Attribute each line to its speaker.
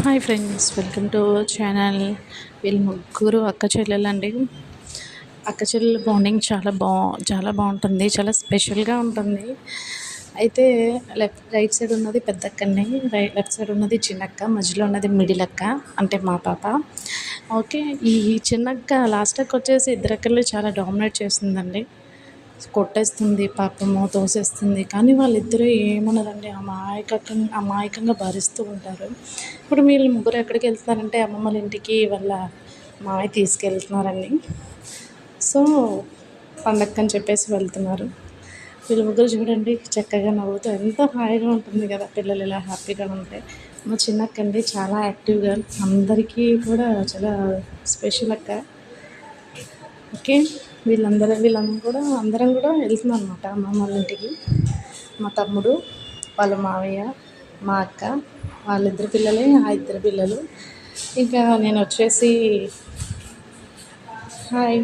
Speaker 1: Hi friends, welcome to our channel. వీళ్ళు ముగ్గురు అక్క చెల్లెలండి. అక్క చెల్లెల బాండింగ్ చాలా బాగుంటుంది, చాలా స్పెషల్గా ఉంటుంది. అయితే రైట్ సైడ్ ఉన్నది పెద్దక్కని, లెఫ్ట్ సైడ్ ఉన్నది చిన్నక్క, మధ్యలో ఉన్నది మిడిల్ అక్క అంటే మా పాప. ఓకే, ఈ చిన్నక్క లాస్ట్ అక్క వచ్చేసి ఇద్దరక్కల్ని చాలా డామినేట్ చేస్తుందండి. కొట్టేస్తుంది, పాపము తోసేస్తుంది. కానీ వాళ్ళిద్దరూ ఏమనరండి, అమాయకంగా భరిస్తూ ఉంటారు. ఇప్పుడు వీళ్ళు ముగ్గురు ఎక్కడికి వెళ్తున్నారంటే అమ్మమ్మల ఇంటికి వాళ్ళ మామయ్య తీసుకెళ్తున్నారండి. సో పండక్కని చెప్పేసి వెళ్తున్నారు. వీళ్ళు ముగ్గురు చూడండి చక్కగా నవ్వుతూ ఎంత హాయిగా ఉంటుంది కదా, పిల్లలు ఇలా హ్యాపీగా ఉంటే. మా చిన్నక్క అండి చాలా యాక్టివ్గా, అందరికీ కూడా చాలా స్పెషల్ అక్క. ఓకే, అందరం కూడా వెళ్తున్నాం అనమాట అమ్మమ్మ వాళ్ళ ఇంటికి. మా తమ్ముడు, వాళ్ళ మావయ్య, మా అక్క, వాళ్ళిద్దరు పిల్లలే, ఆ ఇద్దరు పిల్లలు. ఇంకా నేను వచ్చేసి హాయ్